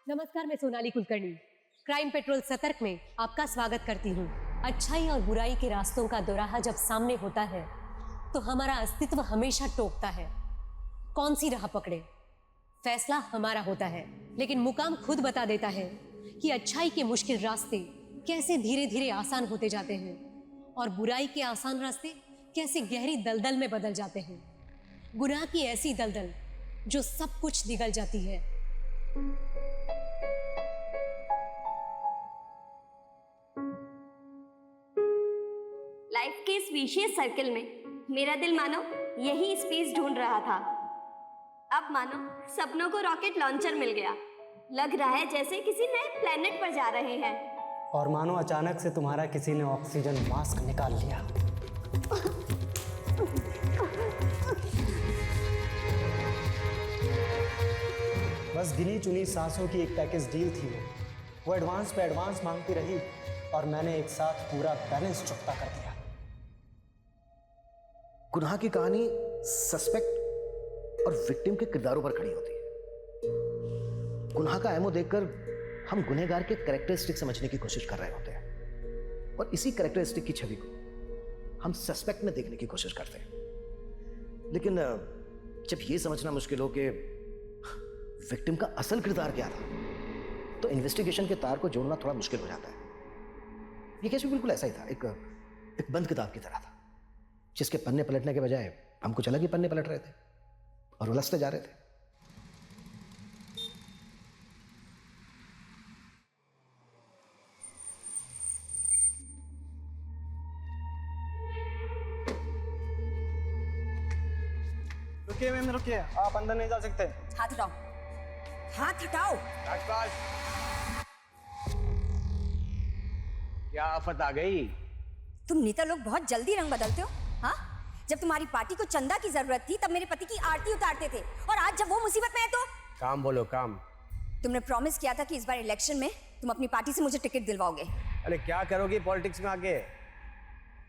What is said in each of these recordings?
नमस्कार, मैं Sonali Kulkarni crime petrol सतर्क में आपका स्वागत करती हूँ। अच्छाई और बुराई के रास्तों का दोराहा जब सामने होता है तो हमारा अस्तित्व हमेशा टोकता है। कौन सी राह पकड़े, फैसला हमारा होता है, लेकिन मुकाम खुद बता देता है कि अच्छाई के मुश्किल रास्ते कैसे धीरे धीरे आसान होते जाते हैं और बुराई के आसान रास्ते कैसे गहरी दलदल में बदल जाते हैं। गुनाह की ऐसी दलदल जो सब कुछ निगल जाती है। लाइफ के इस विशेष सर्कल में मेरा दिल मानो यही स्पेस ढूंढ रहा था। अब मानो सपनों को रॉकेट लॉन्चर मिल गया। लग रहा है जैसे किसी नए प्लेनेट पर जा रहे हैं। और मानो अचानक से तुम्हारा किसी ने ऑक्सीजन मास्क निकाल लिया। बस गिनी चुनी सांसों की एक पैकेज डील थी वो एडवांस पे एडवांस मांगती रही और मैंने एक साथ पूरा बैलेंस चुकता कर दिया। गुनाह की कहानी सस्पेक्ट और विक्टिम के किरदारों पर खड़ी होती है। गुनाह का एमओ देखकर हम गुनहगार के कैरेक्टरिस्टिक समझने की कोशिश कर रहे होते हैं और इसी कैरेक्टरिस्टिक की छवि को हम सस्पेक्ट में देखने की कोशिश करते हैं। लेकिन जब यह समझना मुश्किल हो कि विक्टिम का असल किरदार क्या था, तो इन्वेस्टिगेशन के तार को जोड़ना थोड़ा मुश्किल हो जाता है। ये केस भी बिल्कुल ऐसा ही था, एक बंद किताब की तरह था जिसके पन्ने पलटने के बजाय हम कुछ अलग ही पन्ने पलट रहे थे और उलझते जा रहे थे। रुकिए मैम, रुकिए, आप अंदर नहीं जा सकते। हाथ हटाओ, हाथ हटाओ। क्या आफत आ गई? तुम नेता लोग बहुत जल्दी रंग बदलते हो। हाँ, जब तुम्हारी पार्टी को चंदा की जरूरत थी तब मेरे पति की आरती उतारते थे, और आज जब वो मुसीबत में है तो काम बोलो, काम। तुमने प्रॉमिस किया था कि इस बार इलेक्शन में तुम अपनी पार्टी से मुझे टिकट दिलवाओगे। अरे क्या करोगी पॉलिटिक्स में आके?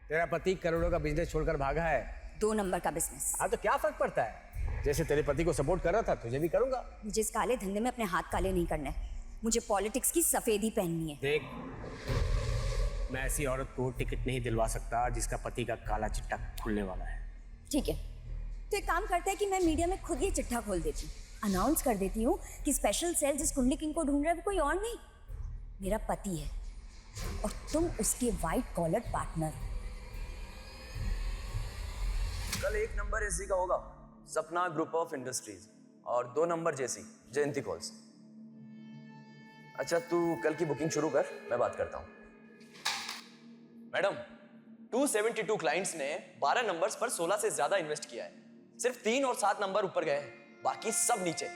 तेरा पति करोड़ों का बिजनेस छोड़कर भागा है। 2 नंबर का बिजनेस। हाँ तो क्या फर्क पड़ता है? जैसे तेरे पति को सपोर्ट कर रहा था तुझे भी करूंगा। मुझे इस काले धंधे में अपने हाथ काले नहीं करने। मुझे पॉलिटिक्स की सफेदी पहननी है। देख, मैं ऐसी औरत को टिकट नहीं दिलवा सकता जिसका पति का काला चिट्ठा खुलने वाला है। ठीक है, तो एक काम करते हैं कि मैं मीडिया में खुद ये चिट्ठा खोल देती हूँ, अनाउंस कर देती हूँ कि स्पेशल सेल जिस कुंडली किंग को ढूंढ रहा है वो कोई और नहीं, मेरा पति है और तुम उसके वाइट कॉलर पार्टनर। कल 1 नंबर एसजी का होगा, सपना ग्रुप ऑफ इंडस्ट्रीज, और 2 नंबर जेसी, जयंती कॉल्स। अच्छा, तू कल की बुकिंग शुरू कर, मैं बात करता हूं। मैडम, 272 क्लाइंट्स ने 12 नंबर्स पर 16 से ज्यादा इन्वेस्ट किया है। सिर्फ 3 और 7 नंबर ऊपर गए हैं, बाकी सब नीचे।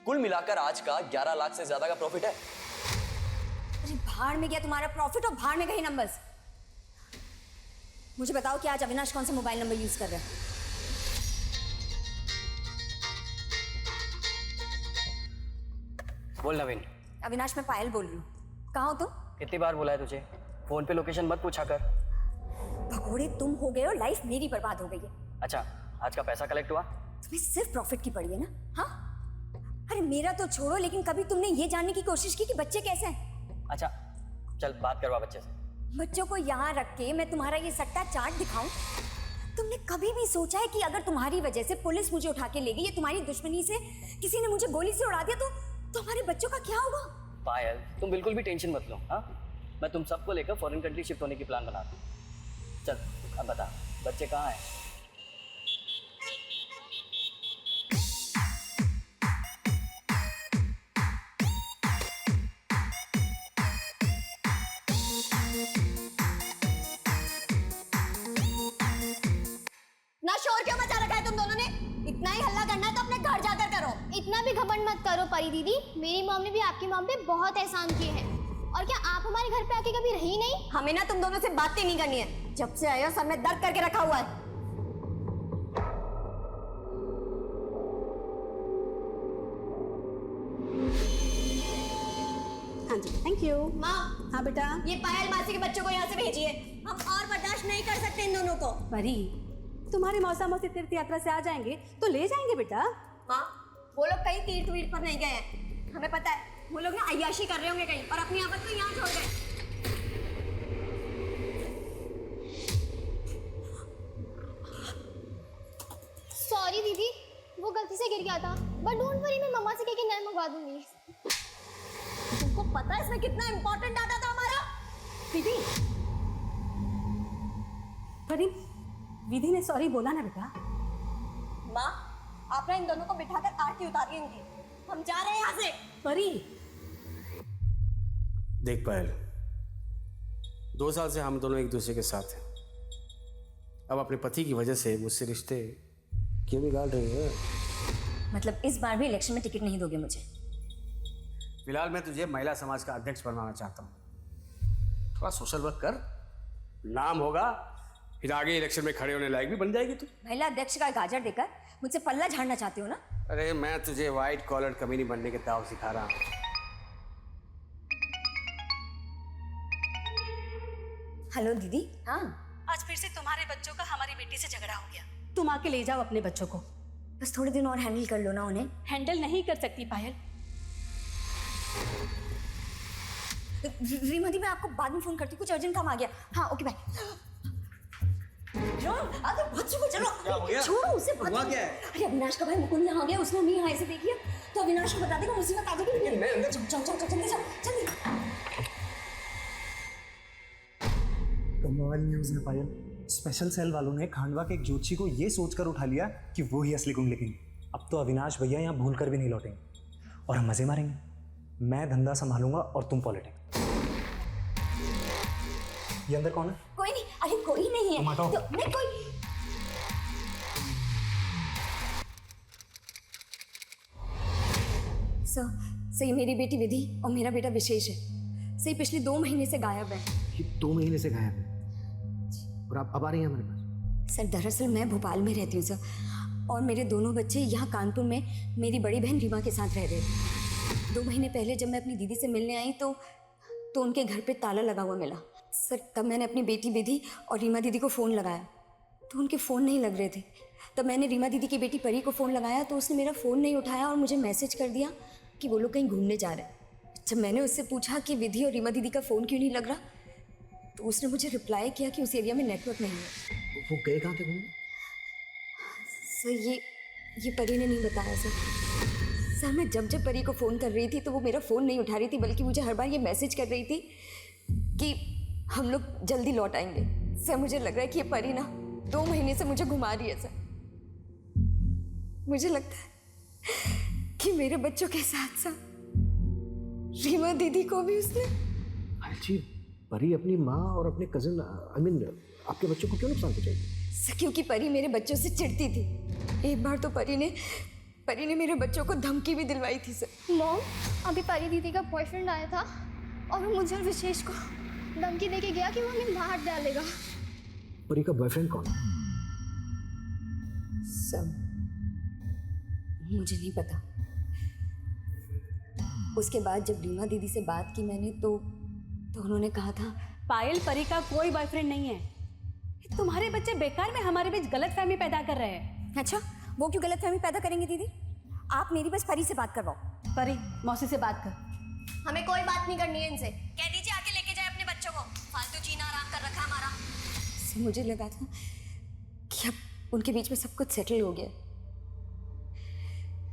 कुल मिलाकर आज का 11 लाख से ज्यादा का प्रॉफिट है। अरे भाड़ में गया तुम्हारा प्रॉफिट और भाड़ में गए नंबर्स। मुझे बताओ कि आज अविनाश कौन सा मोबाइल नंबर यूज कर रहे हैं? बोल नवीन। अविनाश, मैं पायल बोल रही हूँ। कहाँ हो तुम? कितनी बार बोला है तुझे, फोन पे लोकेशन मत पूछा कर। भगोड़े तुम हो गए हो, लाइफ मेरी बर्बाद हो गई है। अच्छा, आज का पैसा कलेक्ट हुआ? तुम्हें सिर्फ प्रॉफिट की पड़ी है ना? हाँ, अरे मेरा तो छोड़ो, लेकिन कभी तुमने ये जानने की कोशिश की कि बच्चे कैसे हैं? अच्छा चल बात करवा बच्चे से। बच्चों को यहाँ रख के मैं तुम्हारा ये सट्टा चार्ट दिखाऊं? तुमने कभी भी सोचा है कि अगर तुम्हारी वजह से पुलिस मुझे उठा के ले गई या तुम्हारी दुश्मनी से किसी ने मुझे गोली से उड़ा दिया तो हमारे बच्चों का क्या होगा? पायल, तुम बिल्कुल भी टेंशन मत लो। हाँ, मैं तुम सबको लेकर फॉरेन कंट्री शिफ्ट होने की प्लान बनाता हूँ। चल अब बता, बच्चे कहाँ हैं? ना शोर क्यों मचा रखा है तुम दोनों ने? इतना ही हल्ला करना है तो अपने घर जाकर करो। इतना भी घमंड मत करो परी दीदी, मेरी मॉम ने भी आपकी मॉम पे बहुत एहसान किए हैं। और क्या आप हमारे घर पे आके कभी रही नहीं? हमें ना तुम दोनों से बातें नहीं करनी है। जब से आए हो सर में दर्द करके रखा हुआ है। हाँ जी, थैंक यू। माँ। हाँ बेटा, ये पायल मासी के बच्चों को यहाँ से भेजिए। हम और बर्दाश्त नहीं कर सकते इन दोनों को। परी, तुम्हारे मौसा मौसी तीर्थ यात्रा से आ जाएंगे तो ले जाएंगे बेटा। माँ, वो लोग कहीं तीर्थ वीर्थ पर नहीं गए हैं, हमें पता है। वो लोग ना अय्याशी कर रहे होंगे कहीं और अपनी आफत को यहाँ छोड़ गए। सॉरी दीदी, वो गलती से गिर गया था, बट डोंट वरी, मैं मम्मा से कह के नया मंगवा दूंगी। तुमको पता है इसमें कितना इम्पोर्टेंट डाटा था हमारा? विधि, परी, विधि ने सॉरी बोला ना बेटा? माँ, आप ना इन दोनों को बिठाकर आरती उतारिए इनकी। हम जा रहे हैं यहाँ से। परी, देख पायल, 2 साल से हम दोनों एक दूसरे के साथ हैं। अब अपने पति की वजह से मुझसे रिश्ते क्यों बिगाड़ रही है? मतलब इस बार भी इलेक्शन में टिकट नहीं दोगे मुझे? फिलहाल मैं तुझे महिला समाज का अध्यक्ष बनवाना चाहता हूँ। थोड़ा सोशल वर्क कर, नाम होगा, फिर आगे इलेक्शन में खड़े होने लायक भी बन जाएगी तू। महिला अध्यक्ष का गाजर देकर मुझसे पल्ला झाड़ना चाहते हो ना? अरे मैं तुझे व्हाइट कॉलर कमीनी बनने के ताव सिखा रहा हूँ। हेलो दीदी। हाँ, आज फिर से तुम्हारे बच्चों का हमारी बेटी से झगड़ा हो गया। तुम आके ले जाओ अपने बच्चों को। बस थोड़े दिन और हैंडल कर लो ना उन्हें। हैंडल नहीं कर सकती पायल। रीमा दी, मैं आपको बाद में फोन करती हूँ, कुछ अर्जेंट काम आ गया। हाँ ओके बाय। बच्चों को चलो, छोड़ो उसे। अरे अविनाश का भाई मुकुंद यहाँ आ गया, उसने हमें यहाँ ऐसे देख लिया तो अविनाश को बता देगा, मुसीबत आ जाएगी। चल जल्दी जाओ, जल्दी। कमाल न्यूज़ है पायल। स्पेशल सेल वालों ने खांडवा के एक ज्योतिषी को ये सोचकर उठा लिया कि वो ही असली कुंडली किंग। अब तो अविनाश भैया यहाँ भूल कर भी नहीं लौटेंगे और हम मजे मारेंगे। मैं धंधा संभालूंगा और तुम पॉलिटिक्स। ये अंदर कौन है? कोई नहीं। अरे कोई नहीं है। तुम हटाओ। तो नहीं कोई। सही मेरी बेटी विधि और मेरा बेटा विशेष है। सही पिछले 2 महीने से गायब है। ये 2 महीने से गायब है और आप अब आ रही हैं हमारे पास? सर दरअसल मैं भोपाल में रहती हूँ सर, और मेरे दोनों बच्चे यहाँ कानपुर में मेरी बड़ी बहन रीमा के साथ रह रहे थे। 2 महीने पहले जब मैं अपनी दीदी से मिलने आई तो उनके घर पे ताला लगा हुआ मिला। सर तब मैंने अपनी बेटी विधि और रीमा दीदी को फ़ोन लगाया तो उनके फ़ोन नहीं लग रहे थे। तब मैंने रीमा दीदी की बेटी परी को फ़ोन लगाया तो उसने मेरा फ़ोन नहीं उठाया और मुझे मैसेज कर दिया कि वो लोग कहीं घूमने जा रहे हैं। जब मैंने उससे पूछा कि विधि और रीमा दीदी का फ़ोन क्यों नहीं लग रहा तो उसने मुझे रिप्लाई किया कि उस एरिया में नेटवर्क नहीं है। वो गए कहाँ थे घूमने? सर ये परी ने नहीं बताया सर। मैं जब परी को फ़ोन कर रही थी तो वो मेरा फ़ोन नहीं उठा रही थी, बल्कि मुझे हर बार ये मैसेज कर रही थी कि हम लोग जल्दी लौट आएंगे। सर मुझे लग रहा है कि ये परी ना 2 महीने से मुझे घुमा रही है सर। मुझे लगता है कि मेरे बच्चों के साथ साथ रीमा दीदी को भी उसने। जी, परी अपनी माँ और अपने कजिन आपके बच्चों को क्यों नुकसान पहुंचाएगी? सर क्योंकि परी मेरे बच्चों से चिढ़ती थी। एक बार तो परी ने मेरे बच्चों को धमकी भी दिलवाई थी सर। मॉम, अभी परी दीदी का बॉयफ्रेंड आया था और वो मुझे और विशेष को धमकी देके गया कि वो हमें बाहर डालेगा। परी का बॉयफ्रेंड कौन है? सर मुझे नहीं पता। उसके बाद जब रीमा दीदी से बात की मैंने तो उन्होंने कहा था पायल, परी का कोई बॉयफ्रेंड नहीं है। तुम्हारे बच्चे बेकार में हमारे बीच गलतफहमी पैदा कर रहे हैं। अच्छा, वो क्यों गलतफहमी पैदा करेंगे दीदी? आप मेरी बस परी से बात करवाओ। परी, मौसी से बात कर। हमें कोई बात नहीं करनी है इनसे। कह दीजिए आके लेके जाए अपने बच्चों को। फालतू जीना आराम कर रखा हमारा। सर मुझे लगा था कि अब उनके बीच में सब कुछ सेटल हो गया,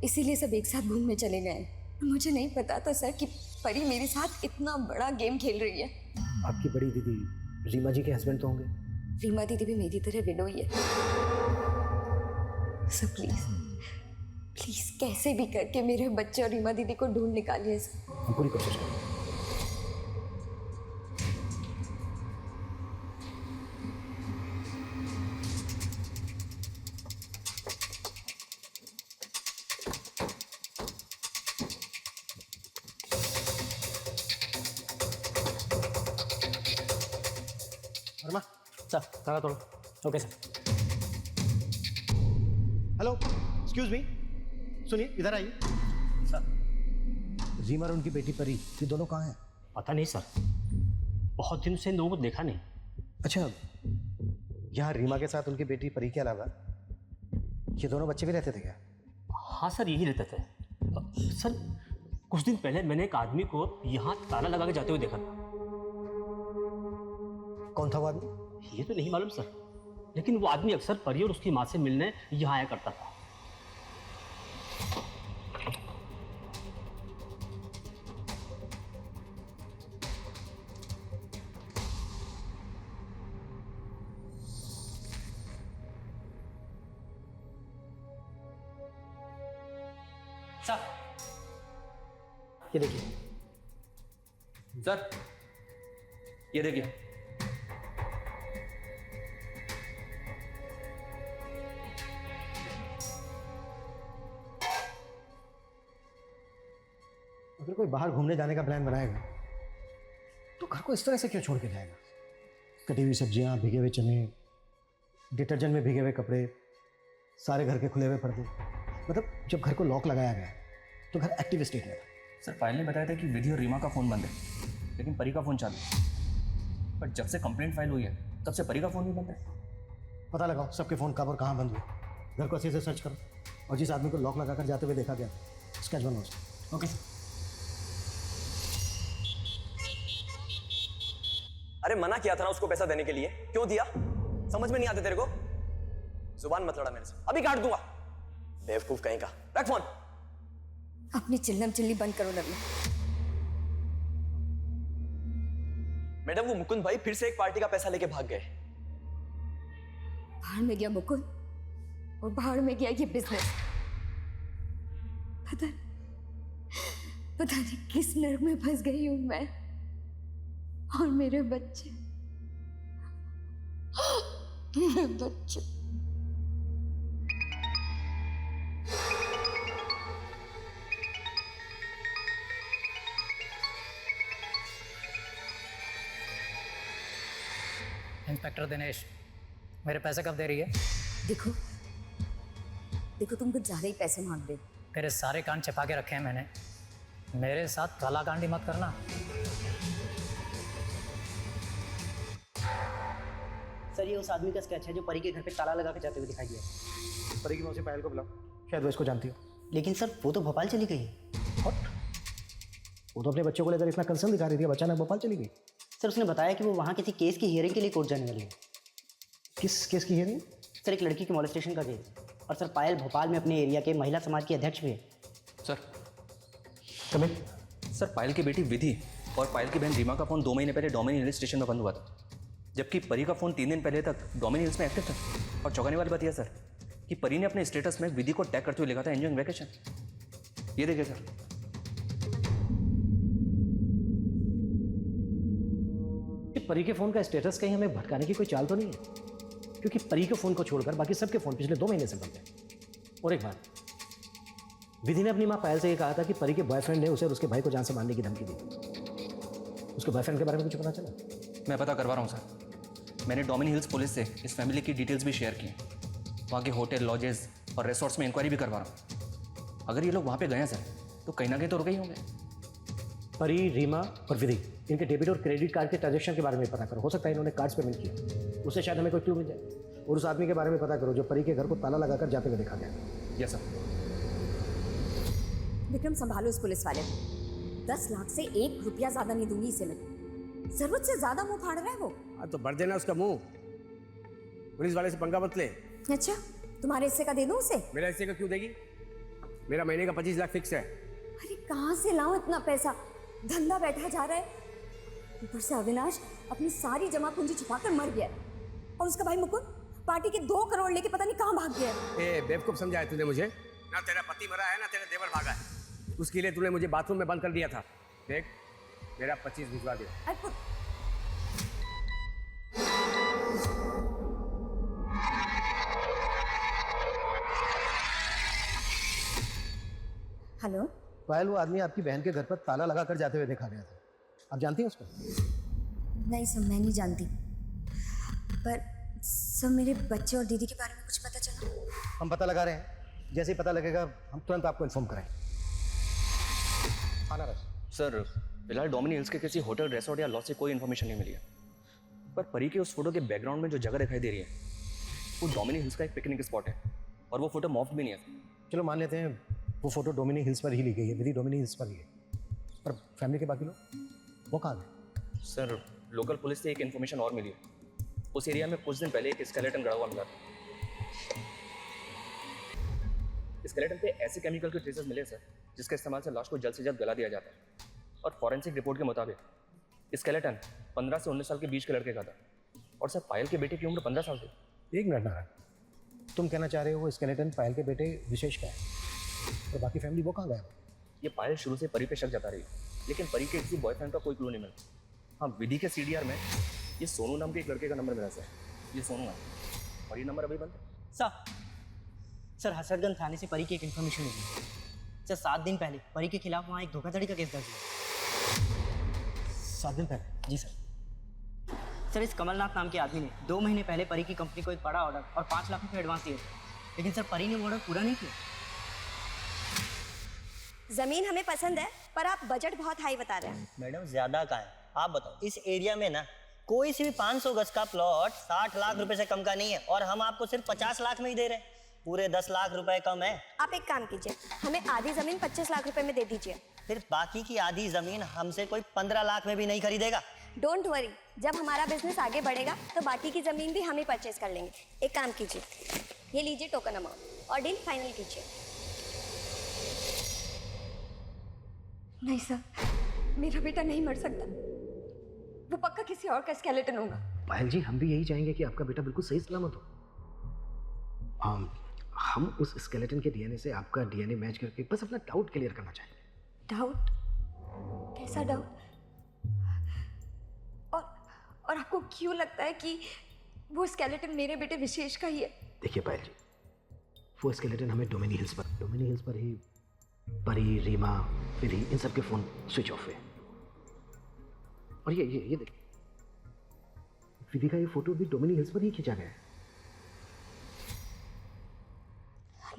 इसीलिए सब एक साथ घूमने चले गए। मुझे नहीं पता था सर कि परी मेरे साथ इतना बड़ा गेम खेल रही है। आपकी बड़ी दीदी रीमा जी के हस्बैंड तो होंगे? रीमा दीदी भी मेरी तरह विडो ही है। सर प्लीज कैसे भी करके मेरे बच्चे और रीमा दीदी को ढूंढ निकालिए सर। हम पूरी कोशिश करेंगे। वर्मा सर, ताला तोड़ो। Okay sir. Hello, excuse me, सुनिए, इधर आइए। सर, रीमा और उनकी बेटी परी, ये दोनों कहाँ हैं? पता नहीं सर, बहुत दिन से इन लोगों को देखा नहीं। अच्छा, यहाँ रीमा के साथ उनकी बेटी परी के अलावा ये दोनों बच्चे भी रहते थे क्या? हाँ सर, यही रहते थे। सर, कुछ दिन पहले मैंने एक आदमी को यहाँ ताला लगा के जाते हुए देखा था। कौन था वो आदमी? ये तो नहीं मालूम सर, लेकिन वो आदमी अक्सर परी और उसकी माँ से मिलने यहाँ आया करता था। सर, ये देखिए। सर ये देखिए, अगर कोई बाहर घूमने जाने का प्लान बनाएगा तो घर को इस तरह से क्यों छोड़ के जाएगा? कटी हुई सब्जियां, भीगे हुए चने, डिटर्जेंट में भीगे हुए कपड़े, सारे घर के खुले हुए पर्दे। मतलब जब घर को लॉक लगाया गया तो घर एक्टिव स्टेट में था। सर पायल ने बताया था कि विधि और रीमा का फ़ोन बंद है, लेकिन परी का फ़ोन चालू है। पर जब से कंप्लेंट फाइल हुई है तब से परी का फ़ोन भी बंद है। पता लगाओ सबके फ़ोन कब और कहाँ बंद हुए। घर को अच्छे से सर्च करो और जिस आदमी को लॉक लगाकर जाते हुए देखा गया स्केच बनाओ उसका। ओके। अरे मना किया था ना उसको पैसा देने के लिए, क्यों दिया? समझ में नहीं आते तेरे को? जुबान मत लड़ा मेरे से, अभी काट दूंगा। बेवकूफ कहीं का। रख फोन। अपनी चिल्लम चिल्ली बंद करो नवला। मैडम वो मुकुंद भाई फिर से एक पार्टी का पैसा लेके भाग गए। भाड़ में गया मुकुंद और भाड़ में गया ये बिजनेस। पता नहीं किस नर्क में फंस गई हूं मैं और मेरे बच्चे। मेरे बच्चे इंस्पेक्टर दिनेश, मेरे पैसे कब दे रही है? देखो देखो, तुम कुछ ज्यादा ही पैसे मांग रहे हो। तेरे सारे कान छिपा के रखे हैं मैंने, मेरे साथ काला कांडी मत करना। सर ये उस आदमी का स्केच है जो परी के घर पे ताला लगा के जाते हुए दिखाई दिया। परी की मौसी पायल को बुलाओ, शायद वो इसको जानती हो। लेकिन सर वो तो भोपाल चली गई। What? वो तो अपने बच्चों को लेकर इतना कंसर्न दिखा रही थी, अब अचानक भोपाल चली गई। सर उसने बताया कि वो वहाँ किसी केस की हियरिंग के लिए कोर्ट जाने वाली है। किस केस की हियरिंग? सर एक लड़की के मॉलेस्टेशन का केस। और सर पायल भोपाल में अपने एरिया के महिला समाज की अध्यक्ष भी है। Sir coming. सर पायल की बेटी विधि और पायल की बहन रीमा का फ़ोन 2 महीने पहले डोमिन हिल स्टेशन में बंद हुआ था, जबकि परी का फ़ोन 3 दिन पहले तक डोमिन हिल्स में एक्टिव था। और चौंकाने वाली बात यह सर कि परी ने अपने स्टेटस में विधि को टैग करते हुए लिखा था एंजॉयिंग वैकेशन। ये देखिए सर। परी के फ़ोन का स्टेटस कहीं हमें भटकाने की कोई चाल तो नहीं है? क्योंकि परी के फ़ोन को छोड़कर बाकी सबके फ़ोन पिछले 2 महीने से बंद है। और एक बात, विधि ने अपनी माँ पायल से ये कहा था कि परी के बॉयफ्रेंड ने उसे और उसके भाई को जान से मारने की धमकी दी। उसके बॉयफ्रेंड के बारे में कुछ पता चला? मैं पता करवा रहा हूँ सर। मैंने डोमिन हिल्स पुलिस से इस फैमिली की डिटेल्स भी शेयर की हैं। वहाँ के होटल, लॉजेस और रिसोर्ट्स में इंक्वायरी भी करवा रहा हूँ। अगर ये लोग वहाँ पे गए हैं सर तो कहीं ना कहीं तो रुके ही होंगे। परी, रीमा और विधि, इनके डेबिट और क्रेडिट कार्ड के ट्रांजेक्शन के बारे में पता करो। हो सकता है इन्होंने कार्ड्स पेमेंट किया, उससे शायद हमें कोई क्लू मिल जाए। और उस आदमी के बारे में पता करो जो परी के घर को ताला लगाकर जाते हुए देखा गया। Yes sir. विक्रम संभालो इस पुलिस वाले को। 10 लाख से 1 रुपया ज्यादा नहीं दूंगी इसे मैं। जरूरत से ज्यादा मुंह फाड़ रहा है वो। हाँ तो भर देना उसका मुंह। पुलिस वाले से पंगा मत ले। अच्छा, तुम्हारे हिस्से का दे दूं उसे? मेरा हिस्से का क्यों देगी? मेरा महीने का 25 लाख फिक्स है। अरे कहाँ से लाऊं इतना पैसा? धंधा बैठा जा रहा है। ऊपर से अविनाश अपनी सारी जमा पूंजी छुपाकर मर गया है। और उसका भाई मुकुंद पार्टी के 2 करोड़ लेके पता नहीं कहाँ भाग गया है। ए बेवकूफ समझा है तूने मुझे? ना तेरा पति मरा है ना तेरा देवर भागा है। उसके लिए तूने मुझे बाथरूम में बंद कर दिया था। देख मेरा 25 भिजवा दे। हेलो पायल, वो आदमी आपकी बहन के घर पर ताला लगाकर जाते हुए देखा गया था। आप जानती हैं उसको? नहीं सर, मैं नहीं जानती। पर सर मेरे बच्चे और दीदी के बारे में कुछ पता चला? हम पता लगा रहे हैं, जैसे ही पता लगेगा हम तुरंत आपको इन्फॉर्म करें। आना रस। सर फिलहाल डोमिन हिल्स के किसी होटल, रेसोर्ट या लॉज से कोई इन्फॉर्मेशन नहीं मिली है। पर परी के उस फोटो के बैकग्राउंड में जो जगह दिखाई दे रही है वो डोमिन हिल्स का एक पिकनिक स्पॉट है और वो फोटो मॉफ्ड भी नहीं है। चलो मान लेते हैं वो फोटो डोमिनी हिल्स पर ही ली गई है, विधि डोमिनी हिल्स पर ही है। पर फैमिली के बाकी लोग वो कहाँ गए? सर लोकल पुलिस से एक इन्फॉर्मेशन और मिली है। उस एरिया में कुछ दिन पहले एक स्केलेटन गड़ा हुआ मिला था। स्केलेटन पे ऐसे केमिकल के ट्रेसेस मिले सर जिसके इस्तेमाल से लाश को जल्द से जल्द गला दिया जाता है। और फॉरेंसिक रिपोर्ट के मुताबिक स्केलेटन 15 से 19 साल के बीच के लड़के का था। और सर पायल के बेटे की उम्र 15 साल थी। एक मिनट नारायण, तुम कहना चाह रहे हो वो स्केलेटन पायल के बेटे विशेष का है, और बाकी फैमिली वो कहाँ गए? ये पायल शुरू से परी पे शक जता रही है, लेकिन परी के किसी बॉयफ्रेंड का कोई क्लू नहीं मिला। हाँ, विधि के सीडीआर में ये सोनू नाम के एक लड़के का नंबर मिला सर। ये सोनू है और ये नंबर अभी बंद है। सर हसरतगंज थाने से परी की एक इन्फॉर्मेशन मिली। सर 7 दिन पहले परी के खिलाफ वहाँ एक धोखाधड़ी का केस दर्ज हुआ। 7 दिन पहले? जी सर। सर इस कमलनाथ नाम के आदमी ने 2 महीने पहले परी की कंपनी को एक बड़ा ऑर्डर और 5 लाख रुपए एडवांस दिए थे, लेकिन सर परी ने वो ऑर्डर पूरा नहीं किया। जमीन हमें पसंद है, पर आप बजट बहुत हाई बता रहे हैं। मैडम ज्यादा का है, आप बताओ। इस एरिया में ना कोई सी भी 500 गज का प्लॉट 60 लाख रुपए से कम का नहीं है, और हम आपको सिर्फ 50 लाख में ही दे रहे हैं। पूरे 10 लाख रुपए कम है। आप एक काम कीजिए, हमें आधी जमीन 25 लाख रुपए में दे दीजिए। फिर बाकी की आधी जमीन हमसे कोई 15 लाख में भी नहीं खरीदेगा। डोंट वरी, जब हमारा बिजनेस आगे बढ़ेगा तो बाकी की जमीन भी हम ही परचेज कर लेंगे। एक काम कीजिए, ये लीजिए टोकन अमाउंट और डील फाइनल कीजिए। नहीं सर, मेरा बेटा नहीं मर सकता, वो पक्का किसी और का स्केलेटन होगा। पायल जी, हम भी यही चाहेंगे कि आपका बेटा बिल्कुल सही सलामत हो। हम उस स्केलेटन के डीएनए से आपका डीएनए मैच करके बस अपना डाउट क्लियर करना चाहेंगे। डाउट? कैसा डाउट? और आपको क्यों लगता है कि वो स्केलेटन मेरे बेटे विशेष का ही है? देखिए पायल जी, वो स्केलेटन हमें डोमिनी हिल्स पर ही परी, रीमा, विधि, इन सब के फोन स्विच ऑफ हुए। और ये देखिए, विधि का ये फोटो भी डोमिनी हिल्स पर ही खींचा गया है।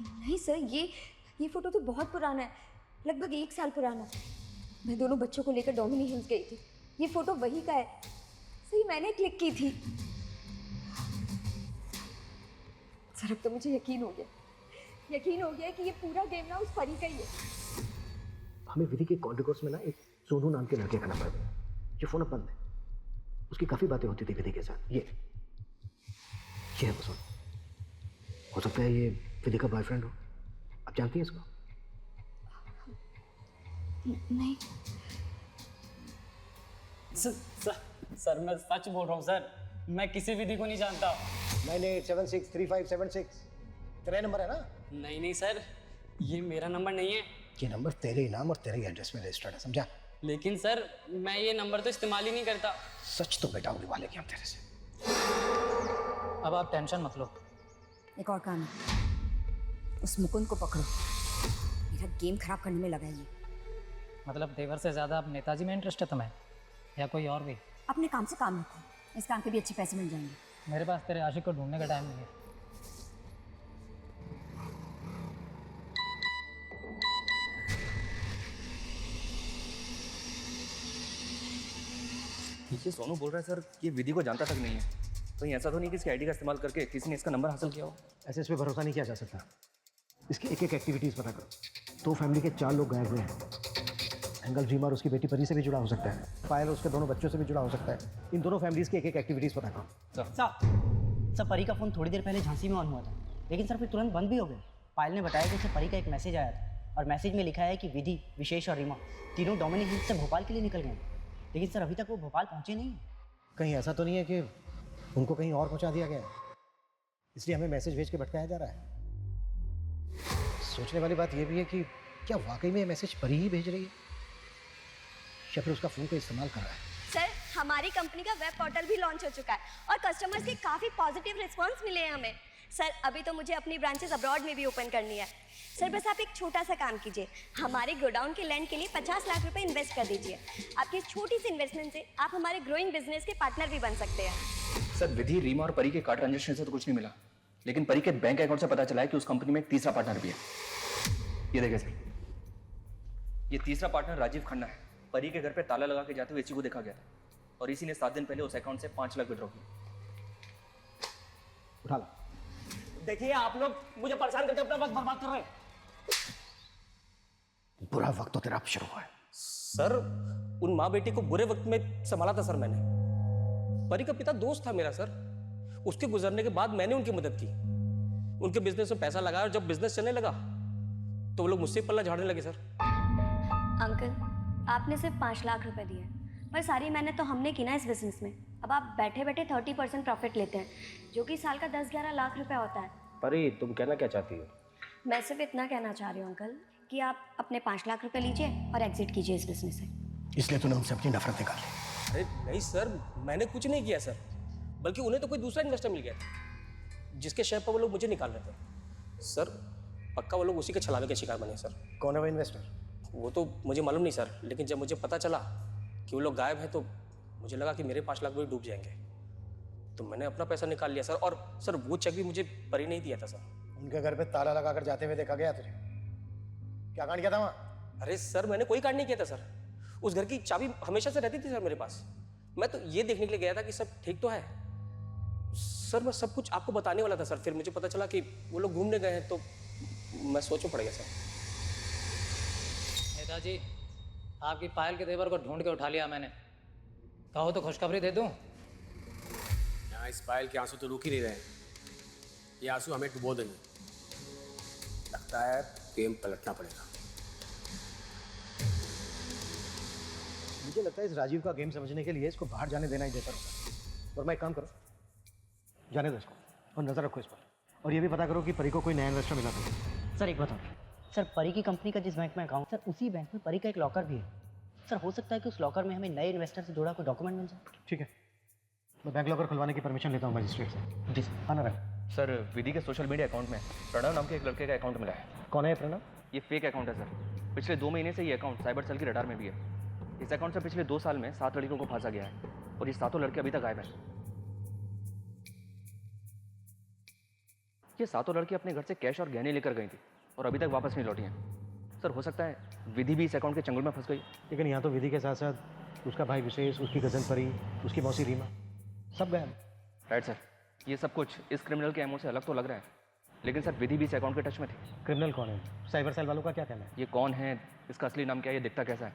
नहीं सर, ये फोटो तो बहुत पुराना है, लगभग 1 साल पुराना। मैं दोनों बच्चों को लेकर डोमिनी हिल्स गई थी। ये फोटो वही का है, सही मैंने क्लिक की थी। सर अब तो मुझे यकीन हो गया कि ये पूरा गेम ना उस परी का ही है। हमें विधि के कॉल रिकॉर्ड्स में ना एक सोनू नाम के लड़के का नंबर है। ये फोन अब बंद है। उसकी काफी बातें होती थी विधि के साथ। ये है वो सोनू। हो सकता है ये विधि का बॉयफ्रेंड हो। आप जानती हैं इसको? नहीं सर मैं सच बोल रहा हूँ सर, मैं किसी विधि को नहीं जानता। 98763576 तेरा नंबर है ना? नहीं सर, ये मेरा नंबर नहीं है। ये नंबर तेरे ही नाम और तेरे ही एड्रेस में रजिस्टर्ड है, समझा? लेकिन सर मैं ये नंबर तो इस्तेमाल ही नहीं करता। सच तो बेटा उड़वा लेंगे हम तेरे से। अब आप टेंशन मत लो। एक और काम है, उस मुकुंद को पकड़ो, मेरा गेम खराब करने में लगा है ये। मतलब देवर से ज़्यादा अब नेताजी में इंटरेस्ट है तुम्हें, या कोई और भी? अपने काम से काम रखो, इस काम के भी अच्छे पैसे मिल जाएंगे। मेरे पास तेरे आशिक को ढूंढने का टाइम नहीं है। ये सोनू बोल रहा है सर कि विधि को जानता तक नहीं है। कहीं ऐसा तो नहीं कि इसकी आईडी का इस्तेमाल करके किसी ने इसका नंबर हासिल किया हो? ऐसे इस पे भरोसा नहीं किया जा सकता। इसकी एक एक्टिविटीज़ पता करो। तो फैमिली के 4 लोग गायब हुए हैं। एंगल रीमा और उसकी बेटी परी से भी जुड़ा हो सकता है। पायल और उसके दोनों बच्चों से भी जुड़ा हो सकता है। इन दोनों फैमिलीज़ की एक एक्टिविटीज़ पता करो। सर परी का फ़ोन थोड़ी देर पहले झांसी में ऑन हुआ था, लेकिन सर फिर तुरंत बंद भी हो गया। पायल ने बताया कि उसे परी का एक मैसेज आया था, और मैसेज में लिखा है कि विधि, विशेष और रीमा तीनों डोमिनी हिल्स से भोपाल के लिए निकल गए, लेकिन सर अभी तक वो भोपाल पहुँचे नहीं। कहीं ऐसा तो नहीं है कि उनको कहीं और पहुंचा दिया गया है, इसलिए हमें मैसेज भेज के भटकाया जा रहा है? सोचने वाली बात यह भी है कि क्या वाकई में ये मैसेज परी ही भेज रही है, या फिर उसका फ़ोन का इस्तेमाल कर रहा है? सर हमारी कंपनी का वेब पोर्टल भी लॉन्च हो चुका है और कस्टमर्स के काफ़ी पॉजिटिव रिस्पांस मिले हैं हमें। सर अभी तो मुझे अपनी ब्रांचेस अब्रॉड में भी ओपन करनी है। सर बस आप एक छोटा सा काम कीजिए, हमारे गोडाउन के लैंड के लिए 50 लाख रुपए इन्वेस्ट कर दीजिए। आपकी इस छोटी सी इन्वेस्टमेंट से आप हमारे ग्रोइंग बिजनेस के पार्टनर भी बन सकते हैं। सर विधि, रीमा और परी के कार्ड ट्रांजेक्शन से तो कुछ नहीं मिला, लेकिन परी के बैंक अकाउंट से पता चला है कि उस कंपनी में एक तीसरा पार्टनर भी है। ये देखिए सर, ये तीसरा पार्टनर राजीव खन्ना है। परी के घर पे ताला लगा के जाते हुए इसी को देखा गया था, और इसी ने 7 दिन पहले उस अकाउंट से 5 लाख विड्रॉ किया। उठा लो। देखिए आप लोग मुझे परेशान करके अपना वक्त बर्बाद कर रहे हैं। बुरा वक्त तो तेरा अब शुरू हुआ है। सर उन माँ बेटी को बुरे वक्त में संभाला था सर मैंने। परी का पिता दोस्त था मेरा सर। उसके गुजरने के बाद मैंने उनकी मदद की, उनके बिजनेस में पैसा लगाया और जब बिजनेस चलने लगा तो वो लोग मुझसे पल्ला झाड़ने लगे सर। अंकल, आपने सिर्फ 5 लाख रुपए दिए, पर सारी मेहनत तो हमने की ना इस बिजनेस में। अब आप बैठे बैठे 30% प्रॉफिट लेते हैं, जो कि साल का 10-11 लाख रुपए होता है। परी तुम कहना क्या चाहती हो? मैं सिर्फ इतना कहना चाह रही हूँ अंकल कि आप अपने 5 लाख रुपए लीजिए और एग्जिट कीजिए इस बिजनेस से। इसलिए तूने उनसे अपनी नफरत निकाल ली। अरे नहीं सर, मैंने कुछ नहीं किया सर, बल्कि उन्हें तो कोई दूसरा इन्वेस्टर मिल गया था जिसके शेयर पर वो लोग मुझे निकाल रहे थे सर। पक्का वो लोग उसी के छलावे के शिकार बने सर। कौन है वो इन्वेस्टर? वो तो मुझे मालूम नहीं सर, लेकिन जब मुझे पता चला कि वो लोग गायब हैं तो मुझे लगा कि मेरे 5 लाख भी डूब जाएंगे, तो मैंने अपना पैसा निकाल लिया सर। और सर वो चेक भी मुझे परी नहीं दिया था सर। उनके घर पे ताला लगाकर जाते हुए देखा गया तुझे? क्या कांड किया था वहाँ? अरे सर मैंने कोई कांड नहीं किया था सर। उस घर की चाबी हमेशा से रहती थी सर मेरे पास। मैं तो ये देखने के लिए गया था कि सब ठीक तो है सर। मैं सब कुछ आपको बताने वाला था सर, फिर मुझे पता चला कि वो लोग घूमने गए हैं तो मैं सोचो पड़ गया सर। नेताजी, आपकी पायल के देवर को ढूंढ के उठा लिया मैंने। कहो तो खुशखबरी दे दूं? यहाँ इस पायल के आंसू तो रुक ही नहीं रहे, ये आंसू हमें डुबो देंगे। लगता है गेम पलटना पड़ेगा। मुझे लगता है इस राजीव का गेम समझने के लिए इसको बाहर जाने देना ही बेहतर होगा। और मैं एक काम करो, जाने दो इसको और नज़र रखो इस पर, और ये भी पता करो कि परी को कोई नया इन्वेस्टर मिला था। सर एक बताओ, सर परी की कंपनी का जिस बैंक में अकाउंट, सर उसी बैंक में परी का एक लॉकर भी है। सर हो सकता है कि उस लॉकर में हमें नए इन्वेस्टर से जुड़ा कोई डॉक्यूमेंट मिल जाए। ठीक है, मैं बैंक लॉकर खुलवाने की परमिशन लेता हूँ मजिस्ट्रेट से। जी सर। हाँ नारायण सर, विधि के सोशल मीडिया अकाउंट में प्रणव नाम के एक लड़के का अकाउंट मिला है। कौन है ये प्रणव? ये फेक अकाउंट है सर। पिछले 2 महीने से ये अकाउंट साइबर सेल के रडार में भी है। इस अकाउंट से पिछले 2 साल में 7 लड़कियों को फांसा गया है और ये 7 लड़के अभी तक गायब हैं। ये 7 लड़की अपने घर से कैश और गहने लेकर गई थी और अभी तक वापस नहीं लौटी हैं। सर हो सकता है विधि भी इस अकाउंट के चंगुल में फंस गई। लेकिन यहाँ तो विधि के साथ साथ उसका भाई विशेष, उसकी कजन परी, उसकी मौसी रीमा, सब गए। राइट सर, ये सब कुछ इस क्रिमिनल के एमओ से अलग तो लग रहा है, लेकिन सर विधि भी इस अकाउंट के टच में थी। क्रिमिनल कौन है? साइबर सेल वालों का क्या कहना है? ये कौन है, इसका असली नाम क्या है, ये दिखता कैसा है,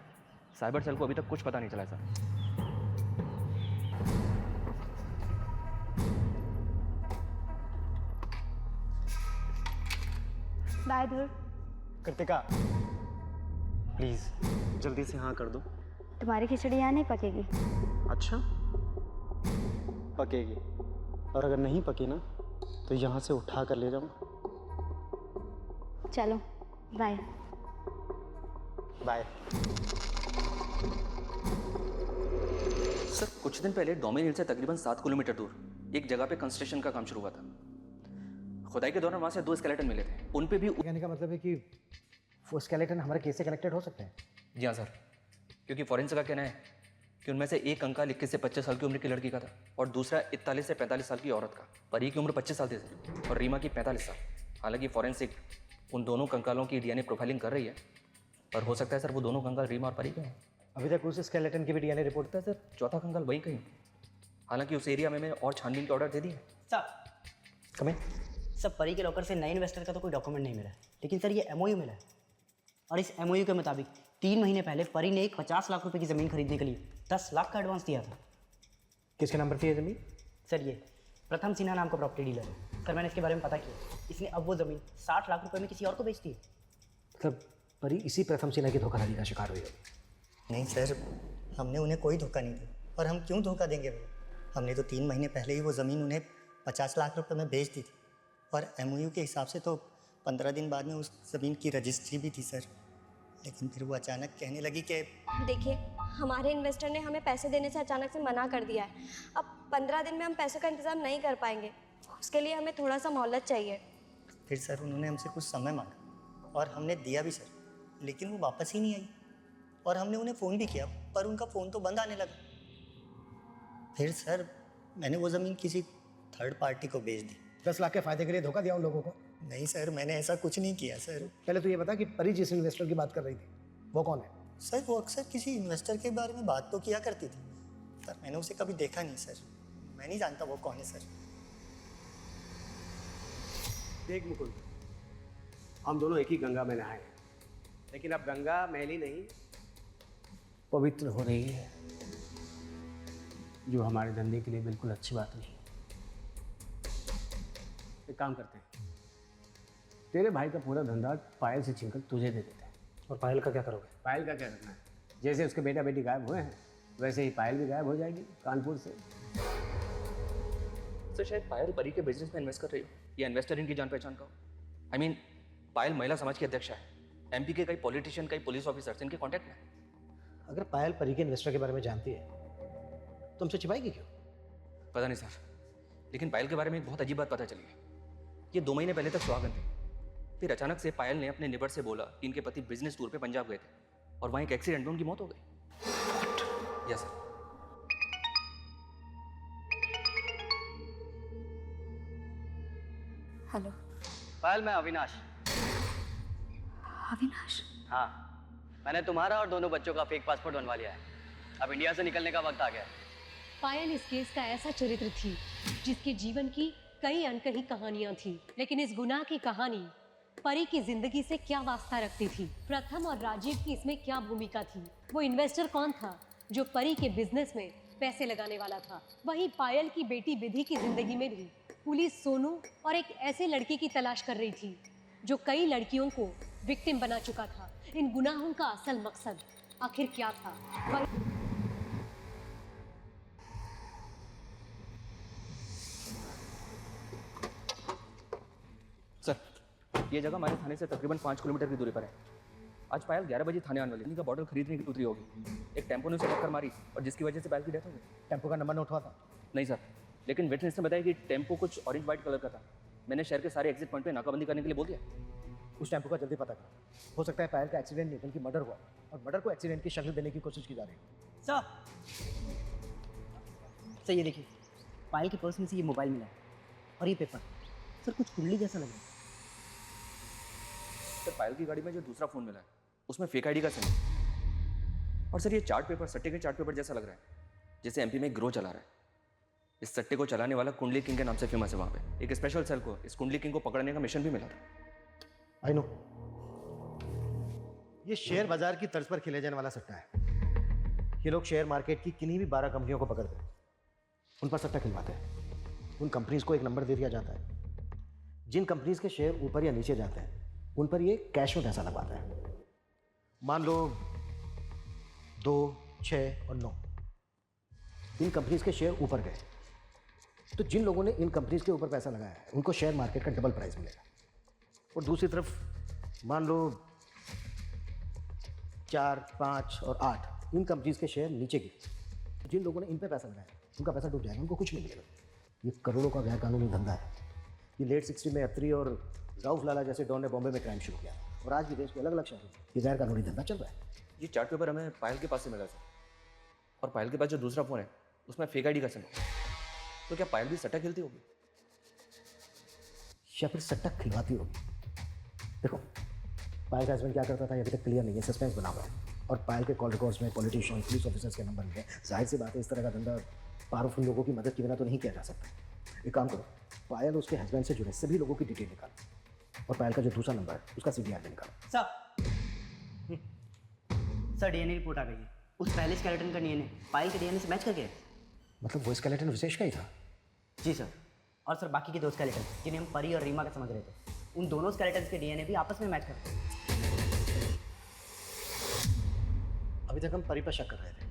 साइबर सेल को अभी तक कुछ पता नहीं चला सर। बाय धुर। कृतिका प्लीज जल्दी से हाँ कर दो। तुम्हारी खिचड़ी यहाँ नहीं पकेगी। अच्छा पकेगी, और अगर नहीं पकी ना तो यहाँ से उठा कर ले जाऊँ। चलो बाय। बाय। सर कुछ दिन पहले डोमिन हिल से तकरीबन 7 किलोमीटर दूर एक जगह पे कंस्ट्रक्शन का काम शुरू हुआ था। खुदाई के दौरान वहाँ से 2 स्केलेटन मिले थे। उन पे भी कहने का मतलब है कि वो स्केलेटन हमारे केस से कनेक्टेड हो सकते हैं? जी हाँ सर, क्योंकि फॉरेंसिक का कहना है कि उनमें से एक कंकाल 21 से 25 साल की उम्र की लड़की का था और दूसरा 41 से 45 साल की औरत का। परी की उम्र 25 साल थी सर और रीमा की 45 साल। हालांकि फॉरेंसिक उन दोनों कंकालों की डीएनए प्रोफाइलिंग कर रही है, पर हो सकता है सर वो दोनों कंकाल रीमा और परी के हैं। अभी तक उस स्केलेटन की भी डीएनए रिपोर्ट था सर। चौथा कंकाल वही कहीं। हालांकि उस एरिया में मैंने और छानबीन के ऑर्डर दे दिए। सर कमें सर परी के लॉकर से नए इन्वेस्टर का तो कोई डॉक्यूमेंट नहीं मिला है, लेकिन सर ये एमओयू मिला है और इस एमओयू के मुताबिक 3 महीने पहले परी ने एक 50 लाख रुपए की ज़मीन खरीदने के लिए 10 लाख का एडवांस दिया था। किसके नंबर थी ये जमीन? सर ये प्रथम सिन्हा नाम का प्रॉपर्टी डीलर है। सर मैंने इसके बारे में पता किया, इसने अब वो ज़मीन 60 लाख रुपए में किसी और को बेच दी है। मतलब परी इसी प्रथम सिन्हा की धोखाधड़ी का शिकार हुई है। नहीं सर, हमने उन्हें कोई धोखा नहीं दिया और हम क्यों धोखा देंगे भैया। हमने तो 3 महीने पहले ही वो ज़मीन उन्हें 50 लाख रुपए में बेच दी थी और एमओयू के हिसाब से तो 15 दिन बाद में उस ज़मीन की रजिस्ट्री भी थी सर। लेकिन फिर वो अचानक कहने लगी कि देखिए, हमारे इन्वेस्टर ने हमें पैसे देने से अचानक से मना कर दिया है। अब 15 दिन में हम पैसों का इंतज़ाम नहीं कर पाएंगे, उसके लिए हमें थोड़ा सा मोहलत चाहिए। फिर सर उन्होंने हमसे कुछ समय मांगा और हमने दिया भी सर, लेकिन वो वापस ही नहीं आई और हमने उन्हें फ़ोन भी किया पर उनका फ़ोन तो बंद आने लगा। फिर सर मैंने वो ज़मीन किसी थर्ड पार्टी को बेच दी। 10 लाख के फायदे के लिए धोखा दिया उन लोगों को? नहीं सर, मैंने ऐसा कुछ नहीं किया सर। पहले तो ये बता कि परी जिस इन्वेस्टर की बात कर रही थी वो कौन है? सर वो अक्सर किसी इन्वेस्टर के बारे में बात तो किया करती थी, पर मैंने उसे कभी देखा नहीं सर। मैं नहीं जानता वो कौन है सर। देख मुकुंद, हम दोनों एक ही गंगा में नहाए, लेकिन अब गंगा मैली नहीं पवित्र हो रही है, जो हमारे धंधे के लिए बिल्कुल अच्छी बात नहीं। एक काम करते हैं, तेरे भाई का पूरा धंधा पायल से छीनकर तुझे दे देते हैं। और पायल का क्या करोगे? पायल का क्या करना है? जैसे उसके बेटा बेटी गायब हुए हैं वैसे ही पायल भी गायब हो जाएगी कानपुर से। सर शायद पायल परी के बिजनेस में इन्वेस्ट कर रही हो, या इन्वेस्टर इनकी जान पहचान का हो। आई मीन पायल महिला समाज की अध्यक्षा है, एमपी के कई पॉलिटिशियन, कई पुलिस ऑफिसर्स इनके कांटेक्ट में। अगर पायल परी के इन्वेस्टर के बारे में जानती है तो हमसे छिपाएगी क्यों? पता नहीं सर, लेकिन पायल के बारे में एक बहुत अजीब बात पता चली है। ये 2 महीने पहले तक सुहागन थे, फिर अचानक से पायल ने अपने निबर से बोला कि इनके पति बिजनेस टूर पे पंजाब गए थे और वहाँ एक एक्सीडेंट में उनकी मौत हो गई। Yes sir. हेलो पायल, मैं अविनाश। अविनाश, हाँ, मैंने तुम्हारा और दोनों बच्चों का फेक पासपोर्ट बनवा लिया है। अब इंडिया से निकलने का वक्त आ गया है। पायल इस केस का ऐसा चरित्र थी जिसके जीवन की कई अनकही कहानियां थी, लेकिन इस गुनाह की कहानी परी की जिंदगी से क्या वास्ता रखती थी? प्रथम और राजीव की इसमें क्या भूमिका थी? वो इन्वेस्टर कौन था जो परी के बिजनेस में पैसे लगाने वाला था? वहीं पायल की बेटी विधि की जिंदगी में भी पुलिस सोनू और एक ऐसे लड़के की तलाश कर रही थी जो कई लड़कियों को विक्टिम बना चुका था। इन गुनाहों का असल मकसद आखिर क्या था? सर ये जगह हमारे थाने से तकरीबन 5 किलोमीटर की दूरी पर है। आज पायल 11 बजे थाने आने वाली, इनका बॉटल खरीदने की उतरी होगी। एक टेम्पो ने उसे टक्कर मारी और जिसकी वजह से पायल की डेथ हो गई। टेम्पो का नंबर नोट हुआ था? नहीं सर, लेकिन विटनेस ने बताया कि टेम्पो कुछ ऑरेंज वाइट कलर का था। मैंने शहर के सारे एग्जिट पॉइंट पे नाकाबंदी करने के लिए बोल दिया। उस टेम्पो का जल्दी पता करो। हो सकता है पायल का एक्सीडेंट नहीं बल्कि मर्डर हुआ और मर्डर को एक्सीडेंट की शक्ल देने की कोशिश की जा रही है। सर ये देखिए, पायल के पर्स में से ये मोबाइल मिला है और ये पेपर। सर कुछ कुंडली जैसा लग रहा है। सर पायल की गाड़ी में जो दूसरा फ़ोन मिला है उसमें फेक आईडी का सिम है। और सर ये चार्ट पेपर सट्टे के चार्ट पेपर जैसा लग रहा है, जैसे एमपी में एक ग्रोह चला रहा है। इस सट्टे को चलाने वाला कुंडली किंग के नाम से फेमस है। वहाँ पे एक स्पेशल सेल को इस कुंडली किंग को पकड़ने का मिशन भी मिला था। आई नो, ये शेयर बाजार की तर्ज पर खेले जाने वाला सट्टा है। ये लोग शेयर मार्केट की किन्हीं भी 12 कंपनियों को पकड़ते हैं, उन पर सट्टा खिलवाते हैं। उन कंपनीज को एक नंबर दे दिया जाता है। जिन कंपनीज के शेयर ऊपर या नीचे जाते हैं उन पर ये कैश में पैसा लगवाता है। मान लो 2, 6 और 9 इन कंपनीज के शेयर ऊपर गए तो जिन लोगों ने इन कंपनीज के ऊपर पैसा लगाया है उनको शेयर मार्केट का डबल प्राइस मिलेगा। और दूसरी तरफ मान लो 4, 5 और 8 इन कंपनीज के शेयर नीचे गिरे। जिन लोगों ने इन पे पैसा लगाया उनका पैसा डूब जाएगा, उनको कुछ नहीं मिलेगा। ये करोड़ों का गैरकानूनी धंधा है। ये लेट 60 में अत्री और राउफ लाला जैसे डॉन ने बॉम्बे में क्राइम शुरू किया और आज भी देश के अलग अलग शहरों में ये गैरकानूनी धंधा चल रहा है। ये चार्ट पेपर हमें पायल के पास से मिला सर, और पायल के पास जो दूसरा फ़ोन है उसमें फेक आईडी का सिम है। तो क्या पायल भी सट्टा खेलती होगी या फिर सट्टा खिलवाती होगी? देखो, पायल का हस्बैंड क्या करता था ये अभी तक क्लियर नहीं है, सस्पेंस बना हुआ है। और पायल के कॉल रिकॉर्ड्स में पॉलिटिशियन, पुलिस ऑफिसर्स के नंबर मिले। जाहिर सी बात है, इस तरह का धंधा पावरफुल लोगों की मदद के बिना तो नहीं किया जा सकता। एक काम करो, पायल उसके हस्बैंड से जुड़े सभी लोगों की डिटेल निकालो और पायल का जो दूसरा नंबर है उसका CDR भी निकालो। सर डीएनए रिपोर्ट आ गई है। उस पहले स्केलेटन का डीएनए पायल के डीएनए से मैच कर गया है। मतलब वो स्केलेटन विशेष का ही था? जी सर। और सर बाकी के 2 स्केलेटन जिन्हें हम परी और रीमा का समझ रहे थे, उन दोनों स्केलेटन के डीएनए भी आपस में मैच करते हैं। अभी तक हम परी पर शक कर रहे थे,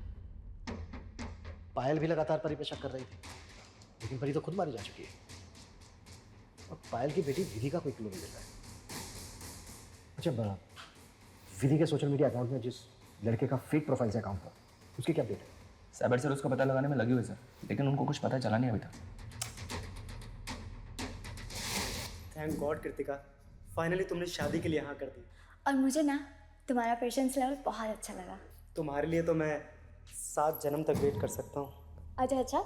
पायल भी लगातार परी पर शक कर रही थी, लेकिन परी तो खुद मारी जा चुकी है और पायल की बेटी विधि का कोई क्लू नहीं मिल रहा है। अच्छा, विधि के सोशल मीडिया अकाउंट में जिस लड़के का फेक प्रोफाइल से अकाउंट था उसकी क्या अपडेट है? साइबर सेल उसका पता लगाने में लगी हुई सर, लेकिन उनको कुछ पता चला नहीं अभी तक। थैंक गॉड कृतिका, फाइनली तुमने शादी के लिए हाँ कर दी। और मुझे ना तुम्हारा पेशेंस लेवल बहुत अच्छा लगा। तुम्हारे लिए तो मैं 7 जन्म तक वेट कर सकता हूँ। अच्छा,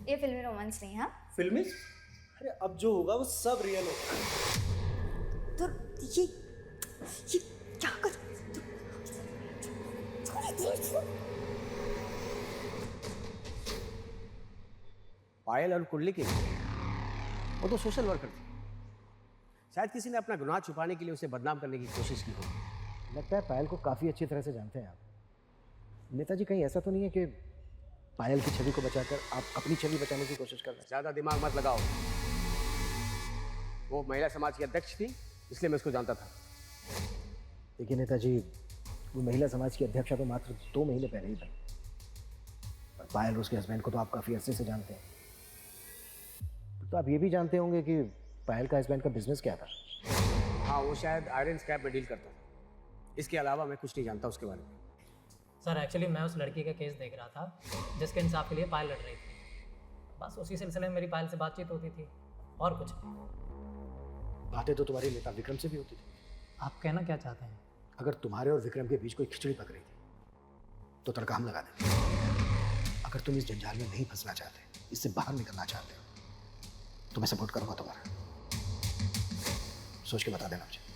ये फिल्मी रोमांस नहीं। हाँ, फिल्मी? अरे अब जो होगा वो सब रियल होगा। तो ये क्या कर पायल और कुंडली की वो तो सोशल वर्कर थी। शायद किसी ने अपना गुनाह छुपाने के लिए उसे बदनाम करने की कोशिश की होगी। लगता है पायल को काफ़ी अच्छी तरह से जानते हैं आप। नेताजी कहीं ऐसा तो नहीं है कि पायल की छवि को बचाकर आप अपनी छवि बचाने की कोशिश कर रहे हैं? ज़्यादा दिमाग मत लगाओ। वो महिला समाज की अध्यक्ष थी, इसलिए मैं उसको जानता था। देखिए नेताजी, वो महिला समाज की अध्यक्षा तो मात्र 2 महीने पहले ही बनी, और पायल उसके हस्बैंड को तो आप काफ़ी अरसे से जानते हैं। तो आप ये भी जानते होंगे कि पायल का हस्बैंड का बिजनेस क्या था? हाँ, वो शायद आयरन स्क्रैप में डील करता था। इसके अलावा मैं कुछ नहीं जानता उसके बारे में। सर एक्चुअली मैं उस लड़की का केस देख रहा था जिसके इंसाफ के लिए पायल लड़ रही थी। बस उसी सिलसिले में मेरी पायल से बातचीत होती थी और कुछ नहीं। बातें तो तुम्हारे नेता विक्रम से भी होती थी। आप कहना क्या चाहते हैं? अगर तुम्हारे और विक्रम के बीच कोई खिचड़ी पक रही थी तो तड़का हम लगा देते। अगर तुम इस जंजाल में नहीं फंसना चाहते, इससे बाहर निकलना चाहते हो, तो मैं सपोर्ट करूंगा तुम्हारा। सोच के बता देना मुझे।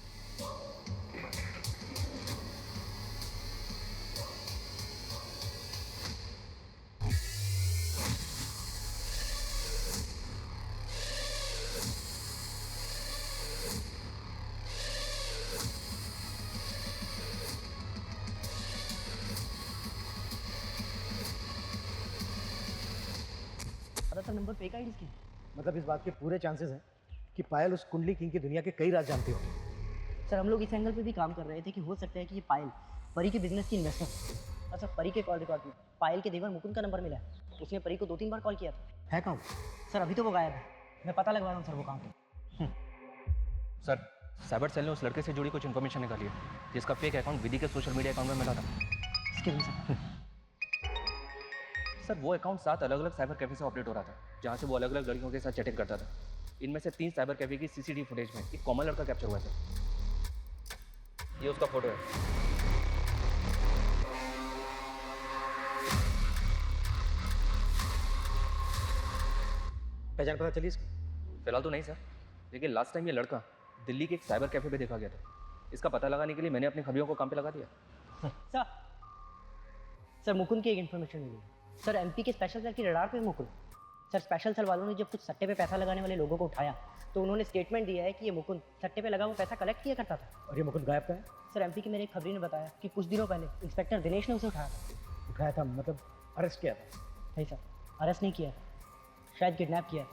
नंबर पे का इसकी मतलब इस बात के पूरे चांसेस हैं कि पायल उस कुंडली किंग की दुनिया के कई राज जानती हो। सर हम लोग इस एंगल पे भी काम कर रहे थे कि हो सकता है कि ये पायल परी के बिजनेस की इन्वेस्टर। अच्छा, परी के कॉल रिकॉर्ड में पायल के देवर मुकुंद का नंबर मिला है। उसने परी को 2-3 बार कॉल किया था। है कौन? सर अभी तो वो गायब है, मैं पता लगवा रहा हूँ सर वो कहाँ पे। सर साइबर सेल ने उस लड़के से जुड़ी कुछ इन्फॉर्मेशन निकाली है जिसका फेक अकाउंट विधि के सोशल मीडिया अकाउंट में मिला था। इसके लिए सर वो अकाउंट 7 अलग अलग साइबर कैफे से ऑपरेट हो रहा था जहाँ से वो अलग अलग लड़कियों के साथ चैटिंग करता था। इनमें से 3 साइबर कैफे की सीसीटीवी फुटेज में एक कॉमन लड़का कैप्चर हुआ था। ये उसका फोटो है। पहचान पता चली इसकी? फिलहाल तो नहीं सर, लेकिन लास्ट टाइम ये लड़का दिल्ली के एक साइबर कैफे पे देखा गया था। इसका पता लगाने के लिए मैंने अपने खबियों को काम पे लगा दिया। सर मुकुंद की एक इन्फॉर्मेशन मिली है। सर एमपी के स्पेशल सेल की रडार पे मुकुंद। सर स्पेशल सेल वालों ने जब कुछ सट्टे पे पैसा लगाने वाले लोगों को उठाया तो उन्होंने स्टेटमेंट दिया है कि ये मुकुंद सट्टे पे लगा वो पैसा कलेक्ट किया करता था। और ये मुकुंद गायब कहाँ है? सर एमपी के मेरे एक खबरी ने बताया कि कुछ दिनों पहले इंस्पेक्टर दिनेश ने उसे उठाया था। उठाया था मतलब अरेस्ट किया था? नहीं सर, अरेस्ट नहीं किया, शायद किडनैप किया।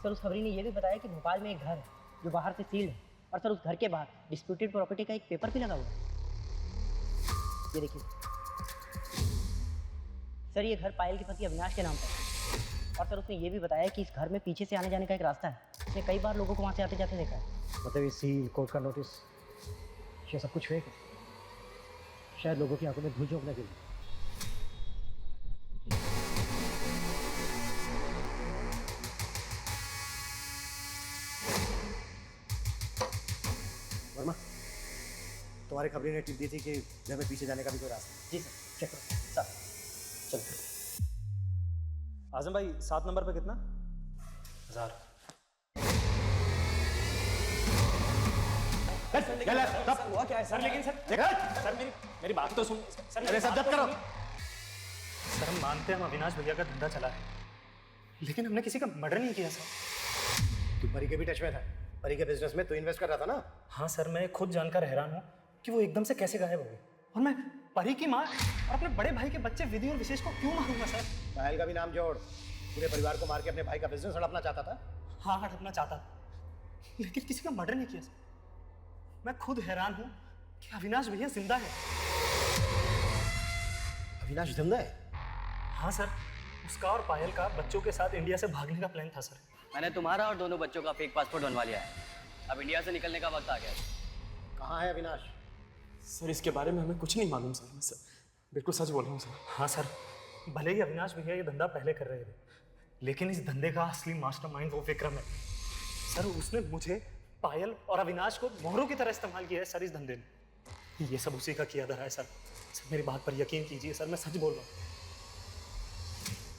सर उस खबरी ने यह भी बताया कि भोपाल में एक घर है जो बाहर से सील्ड है, और सर उस घर के बाहर डिस्प्यूटेड प्रॉपर्टी का एक पेपर भी लगा हुआ है। ये देखिए सर, ये घर पायल के पति अविनाश के नाम पर है, और सर उसने ये भी बताया कि इस घर में पीछे से आने जाने का एक रास्ता है। उसने कई बार लोगों को वहाँ से आते जाते देखा है। मतलब ये सील, कोर्ट का नोटिस, ये सब कुछ फेक है, शायद लोगों की आंखों में धूल झोंकने के लिए। वर्मा, तुम्हारी खबरी ने टिप दी थी कि घर में पीछे जाने का भी कोई रास्ता है। जी सर, चेक करो सर। चलो आजम भाई 7 नंबर पे कितना? 1000। हुआ क्या है सर? लेकिन सर मेरी बात तो सुन सर। अरे सब जब्त करो। सर हम मानते हैं हम अविनाश भैया का धंधा चला है, लेकिन हमने किसी का मर्डर नहीं किया सर। तू परी के भी टच में था? परी के बिजनेस में तू इन्वेस्ट कर रहा था ना? हाँ सर, मैं खुद जानकर हैरान हूँ कि वो एकदम से कैसे गायब हो गए, और मैं परी की माँ और अपने बड़े भाई के बच्चे विधि और विशेष को क्यों मारूंगा सर? पायल का भी नाम जोड़। पूरे परिवार को मार के अपने भाई का बिजनेस हड़पना चाहता था? हाँ हड़पना चाहता था, लेकिन किसी का मर्डर नहीं किया सर। मैं खुद हैरान हूँ कि अविनाश भैया जिंदा है। अविनाश जिंदा है? हाँ सर, उसका और पायल का बच्चों के साथ इंडिया से भागने का प्लान था सर। मैंने तुम्हारा और दोनों बच्चों का फेक पासपोर्ट बनवा लिया है। अब इंडिया से निकलने का वक्त आ गया है। कहाँ है अविनाश? सर इसके बारे में हमें कुछ नहीं मालूम सर। मैं सर बिल्कुल सच बोल रहा हूँ सर। हाँ सर, भले ही अविनाश भैया ये धंधा पहले कर रहे थे, लेकिन इस धंधे का असली मास्टरमाइंड वो विक्रम है सर। उसने मुझे, पायल और अविनाश को मोहरों की तरह इस्तेमाल किया है सर इस धंधे में। ये सब उसी का किया धरा है सर। सर मेरी बात पर यकीन कीजिए सर, मैं सच बोल रहा हूँ।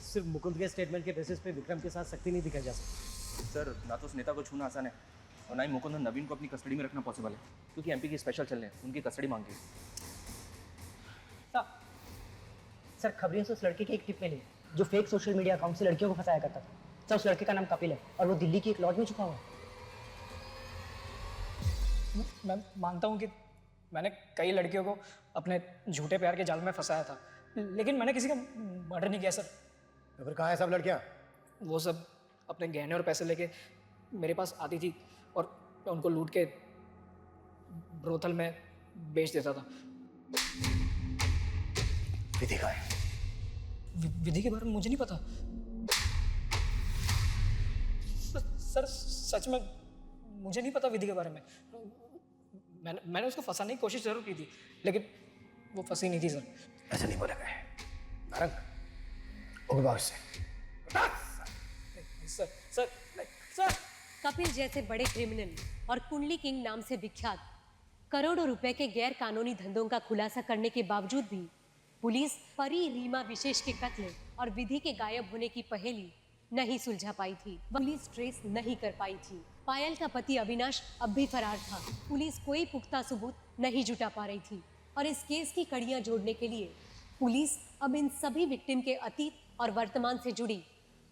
सिर्फ मुकुंद के स्टेटमेंट के बेसिस पे विक्रम के साथ सख्ती नहीं दिखाई जा सकती। सर ना तो उस नेता को छूना आसान है और ना ही मुकुंद और नवीन को अपनी कस्टडी में रखना पॉसिबल है, क्योंकि एमपी की स्पेशल सेल ने उनकी कस्टडी मांगी। सर खबरियों से उस लड़के की एक टिप मिली जो फेक सोशल मीडिया अकाउंट से लड़कियों को फंसाया करता था। सर उस लड़के का नाम कपिल है और वो दिल्ली की एक लॉज में छुपा हुआ है। मैं मानता हूँ कि मैंने कई लड़कियों को अपने झूठे प्यार के जाल में फंसाया था, लेकिन मैंने किसी का मर्डर नहीं किया सर। तो फिर कहाँ है सब लड़कियाँ? वो सब अपने गहने और पैसे लेके मेरे पास आती थी और मैं उनको लूट के ब्रोथल में बेच देता था। विधि कहाँ है? विधि के बारे में मुझे नहीं पता सर, सच में मुझे नहीं पता विधि के बारे में। मैंने उसको फंसाने की कोशिश जरूर की थी, लेकिन वो फंसी नहीं थी सर। ऐसा नहीं बोला गया। नारंग, उगवा उससे। सर सर सर कपिल जैसे बड़े क्रिमिनल और कुंडली किंग नाम से विख्यात करोड़ों रुपए के गैर कानूनी धंधों का खुलासा करने के बावजूद भी पुलिस परी रीमा विशेष के कत्ल और विधि के गायब होने की पहेली नहीं सुलझा पाई थी। पुलिस ट्रेस नहीं कर पाई थी। पायल का पति अविनाश अब भी फरार था। पुलिस कोई पुख्ता सबूत नहीं जुटा पा रही थी और इस केस की कड़ियां जोड़ने के लिए पुलिस अब इन सभी विक्टिम के अतीत और वर्तमान से जुड़ी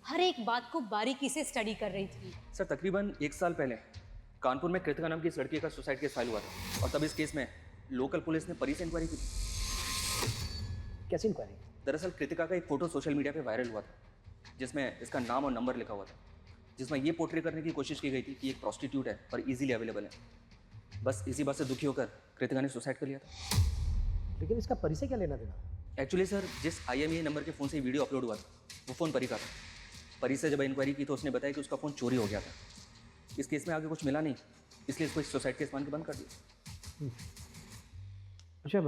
हर एक बात को बारीकी से स्टडी कर रही थी। सर तकरीबन 1 साल पहले कानपुर में कृतिका नाम की इस लड़की का सुसाइड केस फाइल हुआ था और तब इस केस में लोकल पुलिस ने परी से इंक्वायरी की थी। कैसी इंक्वायरी? दरअसल कृतिका का एक फोटो सोशल मीडिया पे वायरल हुआ था जिसमें इसका नाम और नंबर लिखा हुआ था, जिसमें ये पोर्ट्रे करने की कोशिश की गई थी कि एक प्रॉस्टिट्यूट है और इजीली अवेलेबल है। बस इसी बात से दुखी होकर कृतिका ने सुसाइड कर लिया था। लेकिन इसका परी से क्या लेना देना? एक्चुअली सर, जिस IMEI नंबर के फ़ोन से वीडियो अपलोड हुआ था वो फ़ोन परी का था। परी से जब इंक्वायरी की तो उसने बताया कि उसका फ़ोन चोरी हो गया था। इस केस में आगे कुछ मिला नहीं, इसलिए इसको सुसाइड केस मान के बंद कर दिया। अच्छा,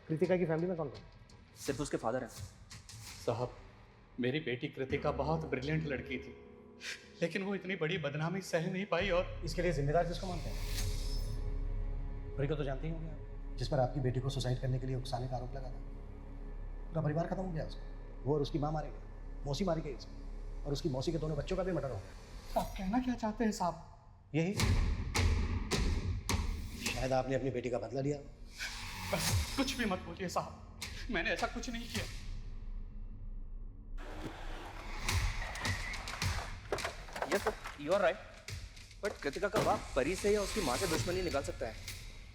कृतिका की फैमिली में कौन कौन? सिर्फ उसके फादर हैं। साहब, मेरी बेटी कृतिका बहुत ब्रिलियंट लड़की थी, लेकिन वो इतनी बड़ी बदनामी सह नहीं पाई। और इसके लिए जिम्मेदार किसको मानते हैं? परी को तो जानते ही होंगे आप, जिस पर आपकी बेटी को सुसाइड करने के लिए उकसाने का आरोप लगा था। पूरा परिवार खत्म हो गया उसका। वो और उसकी माँ मारे गए, मौसी मारी गई उसको, और उसकी मौसी के दोनों बच्चों का भी मर्डर हो गया। आप कहना क्या चाहते हैं साहब? यही, शायद आपने अपनी बेटी का बदला लिया। बस कुछ भी मत बोलिए साहब, मैंने ऐसा कुछ नहीं किया। Yes sir, you are right. But Kritika का बाप परी से या उसकी माँ से दुश्मनी निकाल सकता है,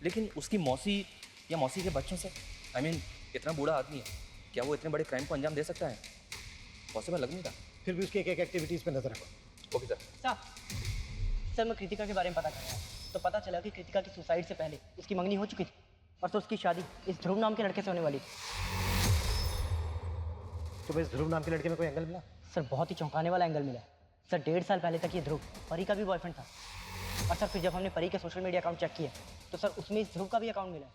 लेकिन उसकी मौसी या मौसी के बच्चों से, I mean, इतना बूढ़ा आदमी है, क्या वो इतने बड़े क्राइम को अंजाम दे सकता है? पॉसिबल लग नहीं था। फिर भी उसकी एक एक एक्टिविटीज़ पे नजर रखो। Okay sir. सर मैं कृतिका के बारे में पता कर रहा तो पता चला कि कृतिका की सुसाइड से पहले उसकी मंगनी हो चुकी थी और तो उसकी शादी इस ध्रुव नाम के लड़के से होने वाली थी। तो इस ध्रुव नाम के लड़के में कोई एंगल मिला? सर बहुत ही चौंकाने वाला एंगल मिला। सर 1.5 साल पहले तक ये ध्रुव परी का भी बॉयफ्रेंड था, और सर फिर जब हमने परी के सोशल मीडिया अकाउंट चेक किया तो सर उसमें इस ध्रुव का भी अकाउंट मिला,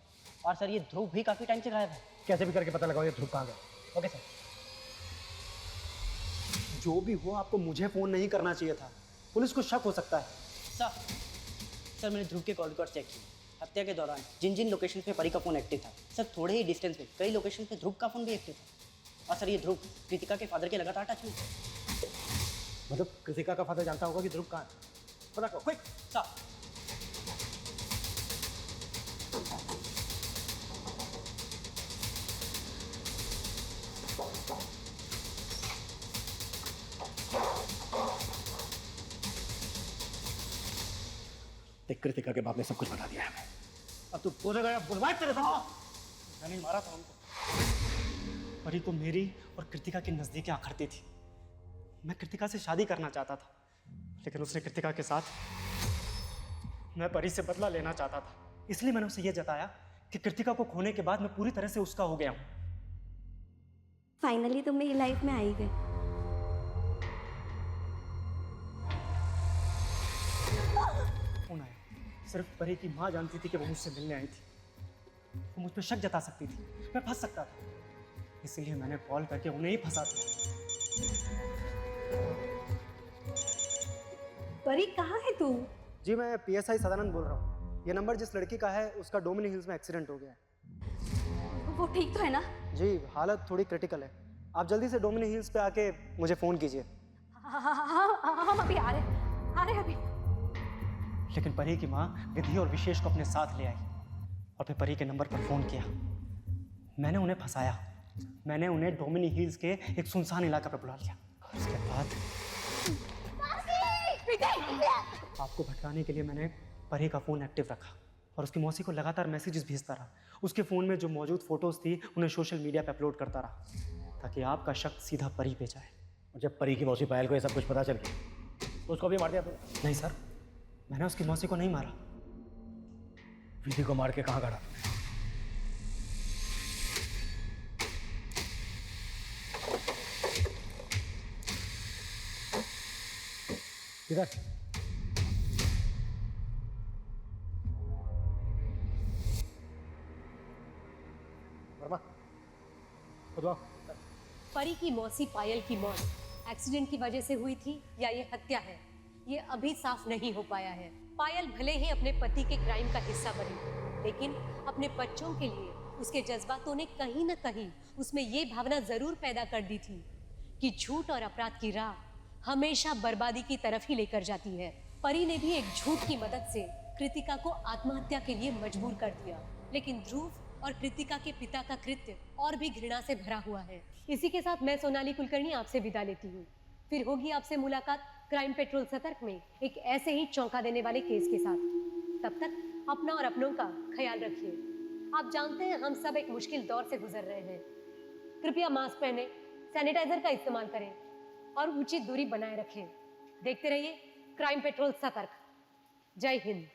और सर ये ध्रुव भी काफ़ी टाइम से गायब है। कैसे भी करके पता लगाओ ये ध्रुव कहाँ गया। Okay sir. जो भी हो, आपको मुझे फ़ोन नहीं करना चाहिए था। पुलिस को शक हो सकता है। सर मैंने ध्रुव के कॉल रिकॉर्ड चेक किए। हत्या के दौरान जिन जिन लोकेशन पे परी का फ़ोन एक्टिव था, सर थोड़े ही डिस्टेंस पे कई लोकेशन पे ध्रुव का फ़ोन भी एक्टिव था। और सर ये ध्रुव कृतिका के फादर के लगातार टच में। मतलब कृतिका का फादर जानता होगा कि ध्रुव कहाँ है? पता करो क्विक। सर देख, कृतिका के बाप ने सब कुछ बता दिया है हमें। अब तू बोलेगा या बुलवाए तेरे साथ? मैंने ही मारा था उनको। परी को मेरी और कृतिका की नज़दीकी आखरती थी। मैं कृतिका से शादी करना चाहता था, लेकिन उसने कृतिका के साथ मैं परी से बदला लेना चाहता था। इसलिए मैंने उसे यह जताया कि कृतिका को खोने के बाद मैं पूरी तरह से उसका हो गया हूँ। फाइनली तुम मेरी लाइफ में आई गए। कौन आया? सिर्फ परी की माँ जानती थी कि वो मुझसे मिलने आई थी। वो मुझ पर शक जता सकती थी, मैं फंस सकता था। इसलिए मैंने कॉल करके उन्हें ही फंसा दिया। परी कहाँ है तू? जी मैं PSI सदानंद बोल रहा हूँ। ये नंबर जिस लड़की का है उसका डोमिनी हिल्स में एक्सीडेंट हो गया है। वो ठीक तो है ना? जी हालत थोड़ी क्रिटिकल है। आप जल्दी से डोमिनी हिल्स पे आके मुझे फ़ोन कीजिए। हम अभी आ रहे अभी। लेकिन परी की माँ विधि और विशेष को अपने साथ ले आई और फिर परी के नंबर पर फ़ोन किया। मैंने उन्हें फंसाया। मैंने उन्हें डोमिनी हिल्स के एक सुनसान इलाका पर बुला लिया। उसके बाद आपको भटकाने के लिए मैंने परी का फ़ोन एक्टिव रखा और उसकी मौसी को लगातार मैसेजेस भेजता रहा। उसके फ़ोन में जो मौजूद फ़ोटोज़ थी उन्हें सोशल मीडिया पे अपलोड करता रहा ताकि आपका शक सीधा परी पे जाए। और जब परी की मौसी पायल को ये सब कुछ पता चल गया तो उसको भी मार दिया आपने? नहीं सर, मैंने उसकी मौसी को नहीं मारा। विधि को मार के कहाँ गाड़ा? किधर? वर्मा, खुदवा। परी की मौसी पायल की मौत एक्सीडेंट की वजह से हुई थी या ये हत्या है, ये अभी साफ नहीं हो पाया है। पायल भले ही अपने पति के क्राइम का हिस्सा बनी, लेकिन अपने बच्चों के लिए उसके जज्बातों ने कहीं न कहीं उसमें ये भावना जरूर पैदा कर दी थी कि झूठ और अपराध की राह हमेशा बर्बादी की तरफ ही लेकर जाती है। परी ने भी एक झूठ की मदद से कृतिका को आत्महत्या के लिए मजबूर कर दिया, लेकिन ध्रुव और कृतिका के पिता का कृत्य और भी घृणा से भरा हुआ है। इसी के साथ मैं सोनाली कुलकर्णी आपसे विदा लेती हूँ। फिर होगी आपसे मुलाकात क्राइम पेट्रोल सतर्क में एक ऐसे ही चौंका देने वाले केस के साथ। तब तक अपना और अपनों का ख्याल रखिए। आप जानते हैं हम सब एक मुश्किल दौर से गुजर रहे हैं। कृपया मास्क पहने, सैनिटाइजर का इस्तेमाल करें और उचित दूरी बनाए रखें। देखते रहिए क्राइम पेट्रोल सतर्क। जय हिंद।